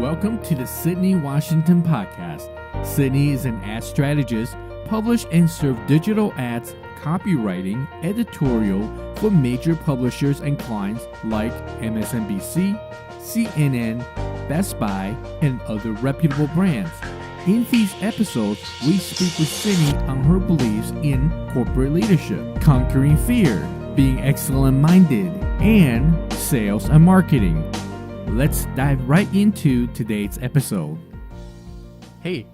Welcome to the Cydne Washington podcast. Cydne is an ad strategist, publish and serve digital ads, copywriting, editorial for major publishers and clients like MSNBC, CNN, Best Buy, and other reputable brands. In these episodes, we speak with Cydne on her beliefs in corporate leadership, conquering fear, being excellent-minded, and sales and marketing. Let's dive right into today's episode. Hey.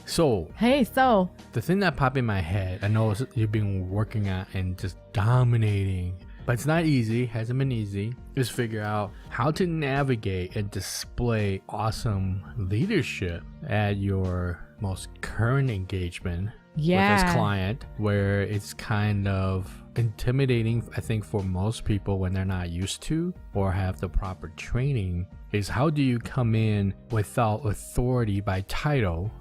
So, the thing that popped in my head, I know you've been working on and just dominating, but it's not easy, hasn't been easy, is figure out how to navigate and display awesome leadership at your most current engagement with this client, where it's kind of intimidating, I think, for most people when they're not used to or have the proper training, is how do you come in without authority by title,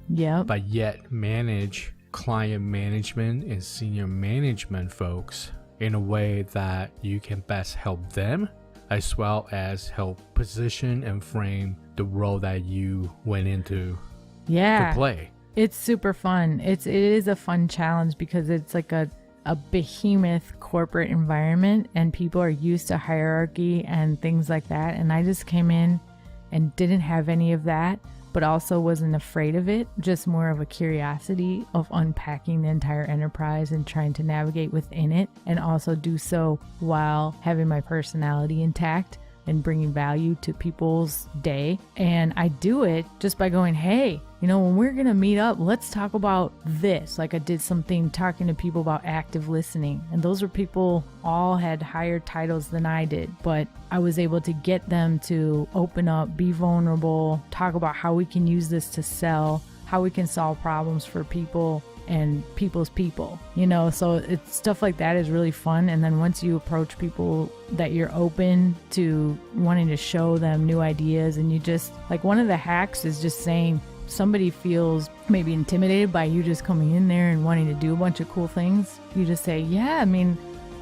but yet manage client management and senior management folks in a way that you can best help them, as well as help position and frame the role that you went into to play. It's super fun. It is a fun challenge because it's like a behemoth corporate environment and people are used to hierarchy and things like that. And I just came in and didn't have any of that, but also wasn't afraid of it, just more of a curiosity of unpacking the entire enterprise and trying to navigate within it, and also do so while having my personality intact and bringing value to people's day. And I do it just by going, hey, when we're going to meet up, let's talk about this. Like I did something talking to people about active listening. And those were people all had higher titles than I did. But I was able to get them to open up, be vulnerable, talk about how we can use this to sell, how we can solve problems for people and people's people, so it's stuff like that is really fun. And then once you approach people that you're open to wanting to show them new ideas, and you just like, one of the hacks is just saying, somebody feels maybe intimidated by you just coming in there and wanting to do a bunch of cool things, you just say,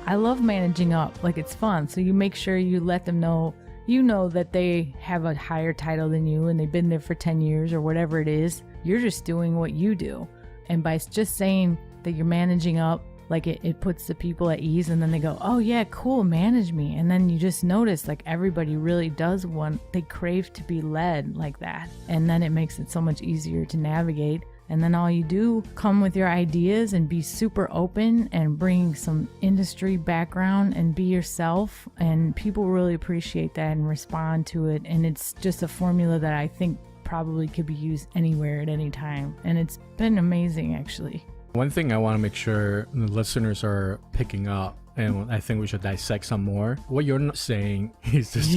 I love managing up, like it's fun. So you make sure you let them know, that they have a higher title than you and they've been there for 10 years or whatever it is. You're just doing what you do. And by just saying that you're managing up, like it puts the people at ease, and then they go, oh yeah, cool, manage me. And then you just notice like everybody really does they crave to be led like that. And then it makes it so much easier to navigate. And then all you do, come with your ideas and be super open and bring some industry background and be yourself. And people really appreciate that and respond to it. And it's just a formula that I think probably could be used anywhere at any time. And it's been amazing, actually. One thing I want to make sure the listeners are picking up, and I think we should dissect some more. What you're not saying is just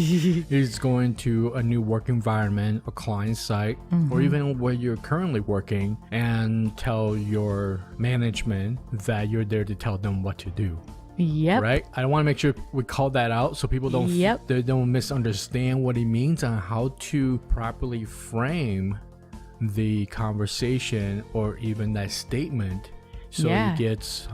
is going to a new work environment, a client site, or even where you're currently working, and tell your management that you're there to tell them what to do. Yep. Right? I want to make sure we call that out so people they don't misunderstand what it means and how to properly frame the conversation or even that statement so it gets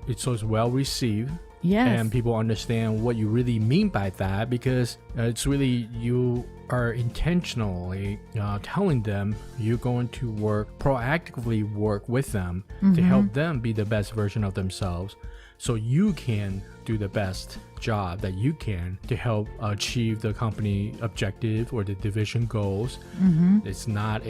it's well received. Yes. And people understand what you really mean by that, because it's really, you are intentionally telling them you're going to proactively work with them to help them be the best version of themselves, so you can do the best job that you can to help achieve the company objective or the division goals. It's not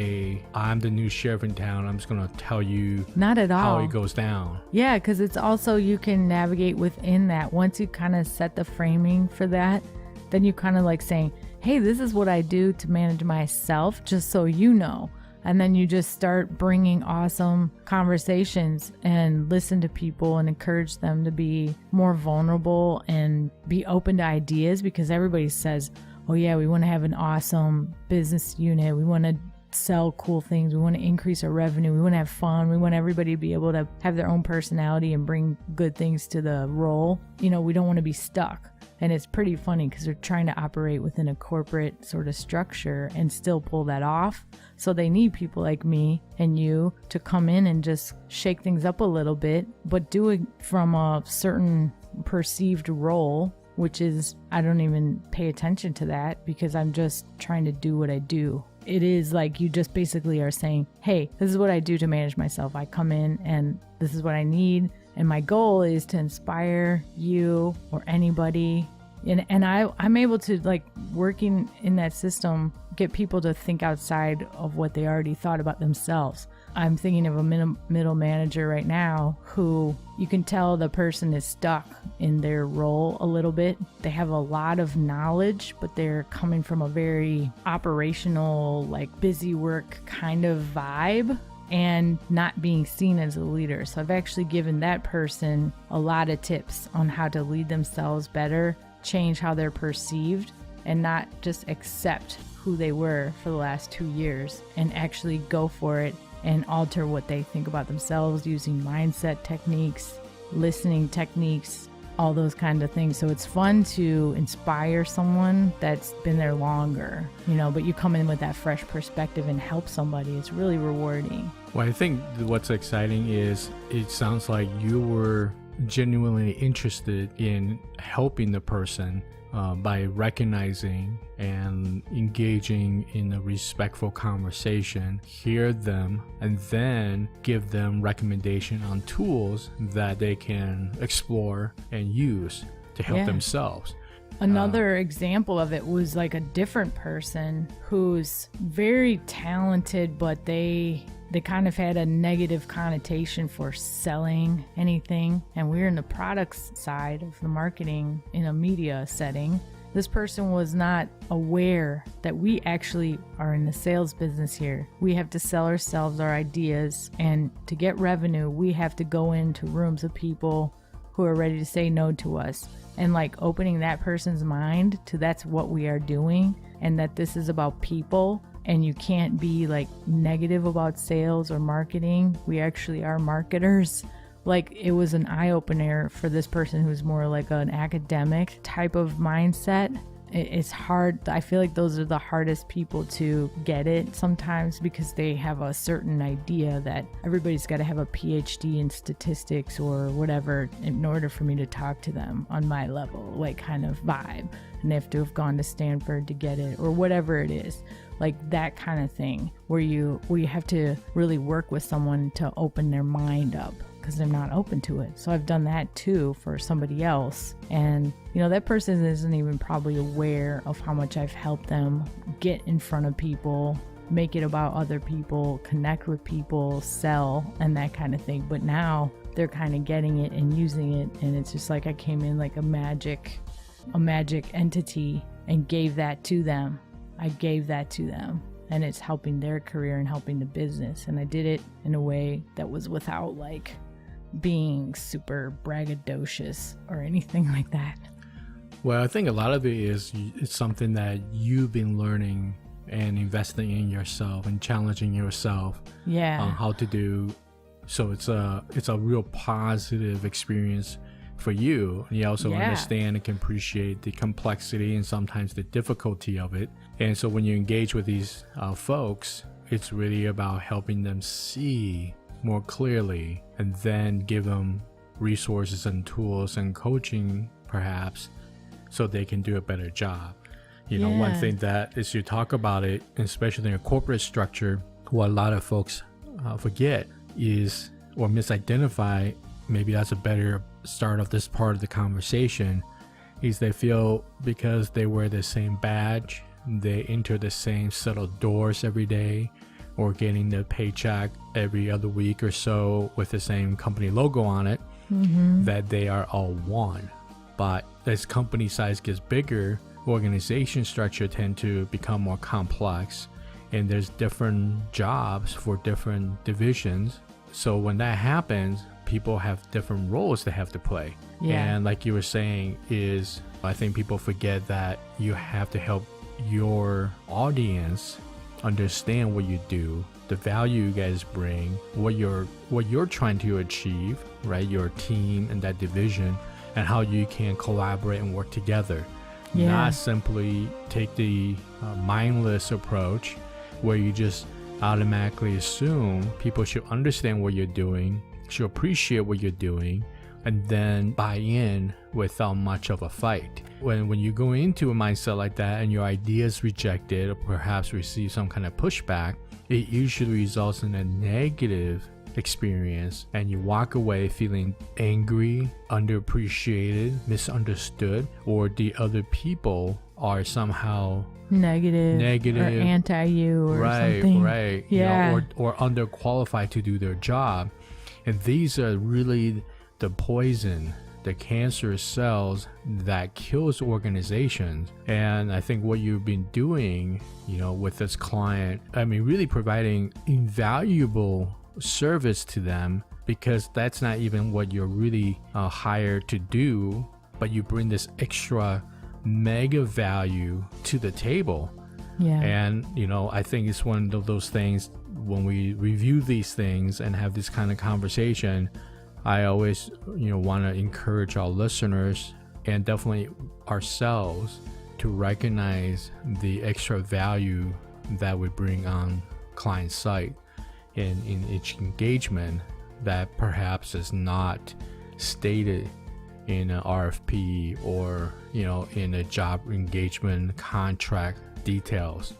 I'm the new sheriff in town, I'm just going to tell you not at all how it goes down. Yeah, because it's also, you can navigate within that. Once you kind of set the framing for that, then you kind of like saying, hey, this is what I do to manage myself, just so you know. And then you just start bringing awesome conversations and listen to people and encourage them to be more vulnerable and be open to ideas, because everybody says, oh yeah, we want to have an awesome business unit. We want to sell cool things. We want to increase our revenue. We want to have fun. We want everybody to be able to have their own personality and bring good things to the role. We don't want to be stuck. And it's pretty funny because they're trying to operate within a corporate sort of structure and still pull that off. So they need people like me and you to come in and just shake things up a little bit, but do it from a certain perceived role which is, I don't even pay attention to that because I'm just trying to do what I do. It is like you just basically are saying, hey, this is what I do to manage myself. I come in and this is what I need. And my goal is to inspire you or anybody. And I'm able to, like, working in that system, get people to think outside of what they already thought about themselves. I'm thinking of a middle manager right now who you can tell the person is stuck in their role a little bit. They have a lot of knowledge, but they're coming from a very operational, like busy work kind of vibe and not being seen as a leader. So I've actually given that person a lot of tips on how to lead themselves better, change how they're perceived, and not just accept who they were for the last 2 years and actually go for it and alter what they think about themselves using mindset techniques, listening techniques, all those kind of things. So it's fun to inspire someone that's been there longer, but you come in with that fresh perspective and help somebody. It's really rewarding. Well, I think what's exciting is it sounds like you were genuinely interested in helping the person by recognizing and engaging in a respectful conversation, hear them, and then give them recommendation on tools that they can explore and use to help themselves. Another example of it was like a different person who's very talented, but they kind of had a negative connotation for selling anything. And we're in the products side of the marketing in a media setting. This person was not aware that we actually are in the sales business here. We have to sell ourselves our ideas, and to get revenue, we have to go into rooms of people who are ready to say no to us. And like opening that person's mind to that's what we are doing, and that this is about people. And you can't be like negative about sales or marketing. We actually are marketers. Like, it was an eye-opener for this person who's more like an academic type of mindset. It's hard. I feel like those are the hardest people to get it sometimes because they have a certain idea that everybody's got to have a PhD in statistics or whatever in order for me to talk to them on my level, like kind of vibe. And they have to have gone to Stanford to get it or whatever it is. Like that kind of thing where you have to really work with someone to open their mind up because they're not open to it. So I've done that too for somebody else. And, that person isn't even probably aware of how much I've helped them get in front of people, make it about other people, connect with people, sell, and that kind of thing. But now they're kind of getting it and using it. And it's just like I came in like a magic entity and gave that to them. I gave that to them, and it's helping their career and helping the business. And I did it in a way that was without like being super braggadocious or anything like that. Well, I think a lot of it's something that you've been learning and investing in yourself and challenging yourself on how to do. So it's a real positive experience for you. And you also understand and can appreciate the complexity and sometimes the difficulty of it. And so when you engage with these folks, it's really about helping them see more clearly and then give them resources and tools and coaching perhaps so they can do a better job. One thing that is you talk about it, especially in a corporate structure, what a lot of folks forget is or misidentify, maybe that's a better start of this part of the conversation, is they feel because they wear the same badge, they enter the same set of doors every day, or getting the paycheck every other week or so with the same company logo on it, that they are all one. But as company size gets bigger, organization structure tend to become more complex, and there's different jobs for different divisions. So when that happens, people have different roles they have to play. And like you were saying, I think people forget that you have to help your audience understand what you do, the value you guys bring, what you're trying to achieve, right? Your team and that division, and how you can collaborate and work together. Not simply take the mindless approach where you just automatically assume people should understand what you're doing, should appreciate what you're doing, and then buy in without much of a fight. when you go into a mindset like that and your idea is rejected or perhaps receive some kind of pushback, it usually results in a negative experience, and you walk away feeling angry, underappreciated, misunderstood, or the other people are somehow negative or anti you or right, something. Right. Yeah. You know, or underqualified to do their job. And these are really the poison, the cancerous cells that kills organizations. And I think what you've been doing, you know, with this client, I mean, really providing invaluable service to them, because that's not even what you're really hired to do, but you bring this extra mega value to the table. Yeah. And, you know, I think it's one of those things when we review these things and have this kind of conversation, I always, you know, want to encourage our listeners and definitely ourselves to recognize the extra value that we bring on client site in each engagement that perhaps is not stated in an RFP or, you know, in a job engagement contract details.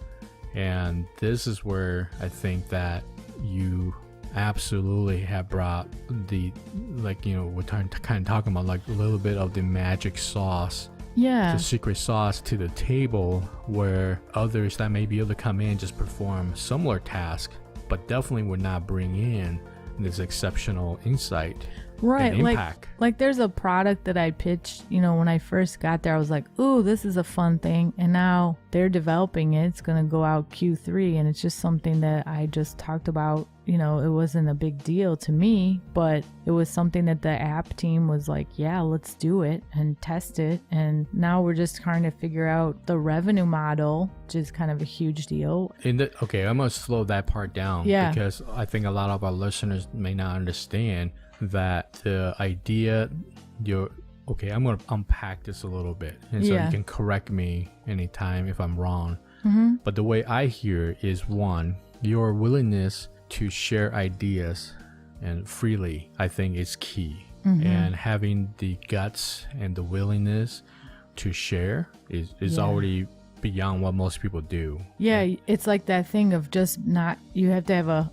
And this is where I think that you absolutely have brought the, like, you know, we're kind of talking about like a little bit of the magic sauce, the secret sauce to the table, where others that may be able to come in just perform similar tasks, but definitely would not bring in this exceptional insight and impact. Like there's a product that I pitched, you know, when I first got there, I was like, ooh, this is a fun thing. And now they're developing it. It's going to go out Q3. And it's just something that I just talked about. You know, it wasn't a big deal to me, but it was something that the app team was like, yeah, let's do it and test it. And now we're just trying to figure out the revenue model, which is kind of a huge deal. Okay, I'm going to slow that part down because I think a lot of our listeners may not understand that the idea I'm going to unpack this a little bit, and so you can correct me anytime if I'm wrong. But the way I hear is, one, your willingness to share ideas and freely, I think, is key. And having the guts and the willingness to share is already beyond what most people do. It's like that thing of just not, you have to have a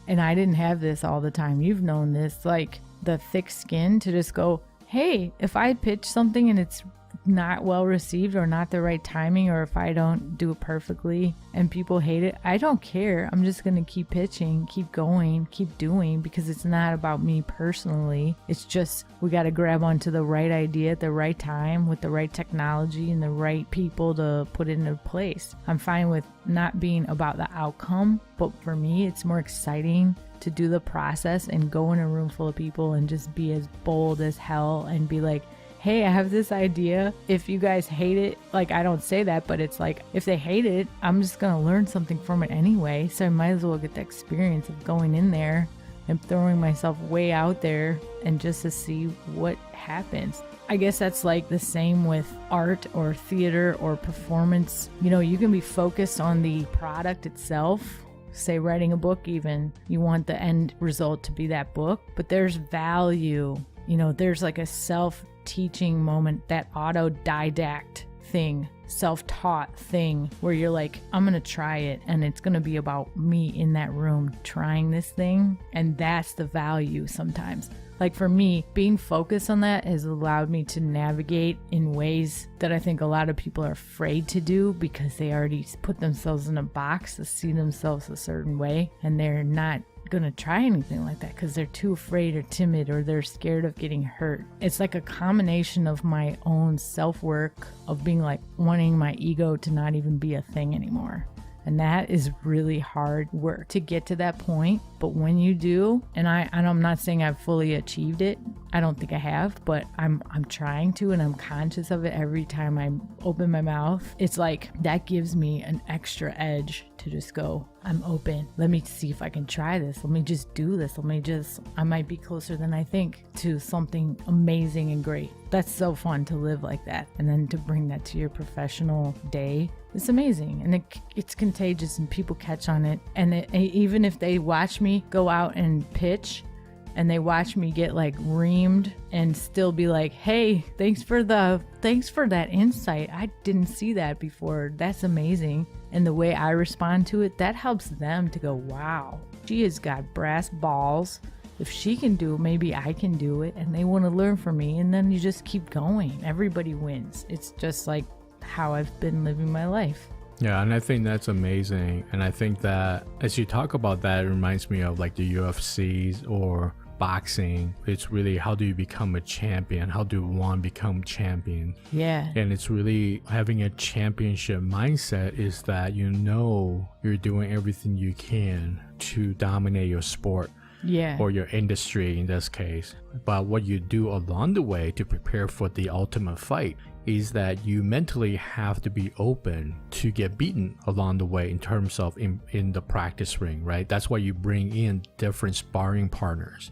and I didn't have this all the time, you've known this, like the thick skin to just go, hey, if I pitch something and it's not well received or not the right timing, or if I don't do it perfectly and people hate it, I don't care. I'm just going to keep pitching, keep going, keep doing, because it's not about me personally. It's just we got to grab onto the right idea at the right time with the right technology and the right people to put it into place. I'm fine with not being about the outcome, but for me, it's more exciting to do the process and go in a room full of people and just be as bold as hell and be like, hey, I have this idea. If you guys hate it, like, I don't say that, but it's like, if they hate it, I'm just going to learn something from it anyway. So I might as well get the experience of going in there and throwing myself way out there and just to see what happens. I guess that's like the same with art or theater or performance. You know, you can be focused on the product itself. Say writing a book even. You want the end result to be that book, but there's value. You know, there's like a self-teaching moment, that autodidact thing, self-taught thing where you're like, I'm going to try it and it's going to be about me in that room trying this thing. And that's the value sometimes. Like for me, being focused on that has allowed me to navigate in ways that I think a lot of people are afraid to do because they already put themselves in a box to see themselves a certain way, and they're not going to try anything like that because they're too afraid or timid or they're scared of getting hurt. It's like a combination of my own self-work of being like wanting my ego to not even be a thing anymore. And that is really hard work to get to that point. But when you do, and I'm not saying I've fully achieved it. I don't think I have, but I'm trying to, and I'm conscious of it every time I open my mouth. It's like that gives me an extra edge to just go, I'm open. Let me see if I can try this. Let me just do this. I might be closer than I think to something amazing and great. That's so fun to live like that. And then to bring that to your professional day, it's amazing. And it's contagious and people catch on it. And even if they watch me go out and pitch, and they watch me get like reamed and still be like, hey, thanks for that insight. I didn't see that before. That's amazing. And the way I respond to it, that helps them to go, wow, she has got brass balls. If she can do it, maybe I can do it. And they want to learn from me. And then you just keep going. Everybody wins. It's just like how I've been living my life. Yeah, and I think that's amazing. And I think that as you talk about that, it reminds me of like the UFCs or boxing. It's really, how do you become a champion? How do one become champion? Yeah. And it's really having a championship mindset is that you know you're doing everything you can to dominate your sport. Yeah. Or your industry in this case. But what you do along the way to prepare for the ultimate fight is that you mentally have to be open to get beaten along the way in terms of in the practice ring, right? That's why you bring in different sparring partners,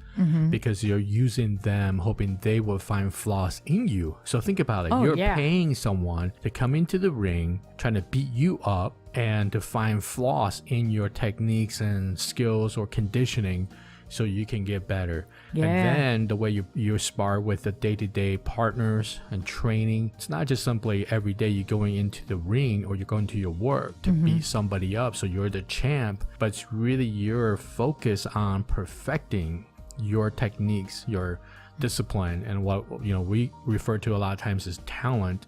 because you're using them hoping they will find flaws in you. So think about it. You're paying someone to come into the ring trying to beat you up and to find flaws in your techniques and skills or conditioning so you can get better. And then the way you spar with the day-to-day partners and training, it's not just simply every day you're going into the ring or you're going to your work to beat somebody up so you're the champ, but it's really your focus on perfecting your techniques, your discipline, and what we refer to a lot of times as talent,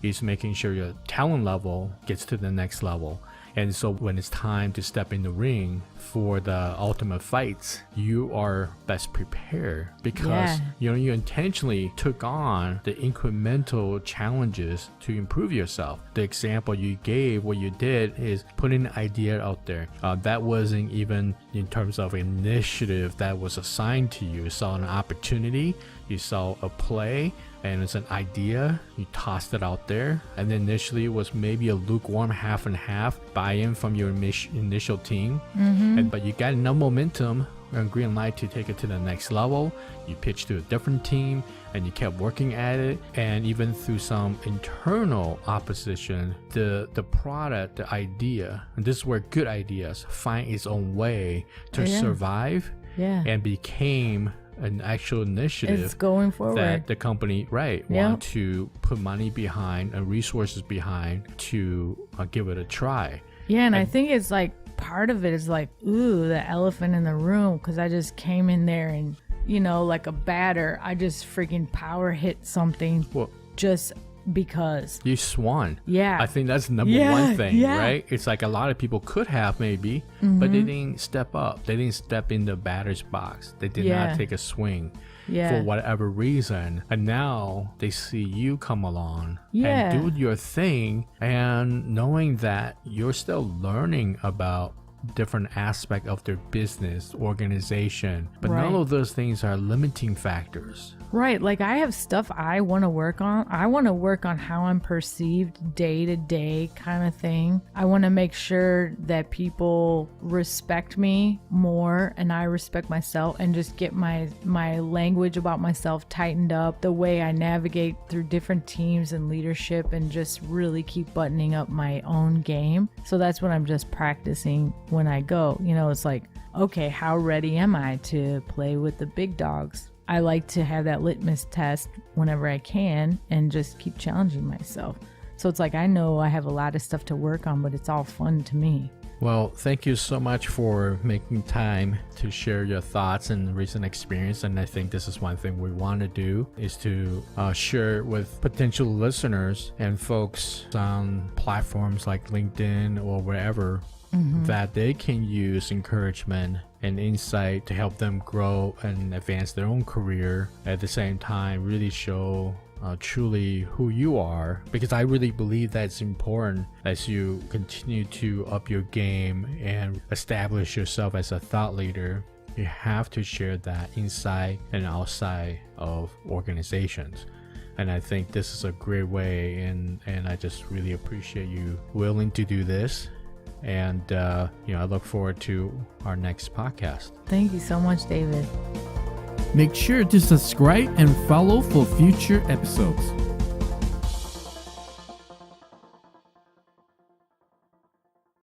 is making sure your talent level gets to the next level. And so when it's time to step in the ring for the ultimate fights, you are best prepared because you intentionally took on the incremental challenges to improve yourself. The example you gave, what you did is put an idea out there. That wasn't even in terms of initiative that was assigned to you. You saw an opportunity, you saw a play, and it's an idea, you tossed it out there, and then initially it was maybe a lukewarm half and half buy-in from your initial team, but you got enough momentum and green light to take it to the next level. You pitched to a different team and you kept working at it, and even through some internal opposition, the product, the idea, and this is where good ideas find its own way to survive and became an actual initiative. It's going forward that the company want to put money behind and resources behind to give it a try. And I think it's like part of it is like, ooh, the elephant in the room, because I just came in there and like a batter, I just freaking power hit something just because you swung. I think that's number one thing, right? It's like a lot of people could have maybe, but they didn't step up. They didn't step in the batter's box. They did not take a swing for whatever reason, and now they see you come along and do your thing, and knowing that you're still learning about different aspect of their business organization, but none of those things are limiting factors. Like I have stuff I want to work on. I want to work on how I'm perceived day to day kind of thing. I want to make sure that people respect me more and I respect myself, and just get my language about myself tightened up, the way I navigate through different teams and leadership, and just really keep buttoning up my own game. So that's what I'm just practicing when I go. It's like, okay, how ready am I to play with the big dogs? I like to have that litmus test whenever I can and just keep challenging myself. So it's like, I know I have a lot of stuff to work on, but it's all fun to me. Well, thank you so much for making time to share your thoughts and recent experience. And I think this is one thing we want to do, is to share with potential listeners and folks on platforms like LinkedIn or wherever, that they can use encouragement and insight to help them grow and advance their own career. At the same time, really show truly who you are, because I really believe that's important as you continue to up your game and establish yourself as a thought leader. You have to share that inside and outside of organizations. And I think this is a great way, and I just really appreciate you willing to do this. And I look forward to our next podcast. Thank you so much, David. Make sure to subscribe and follow for future episodes.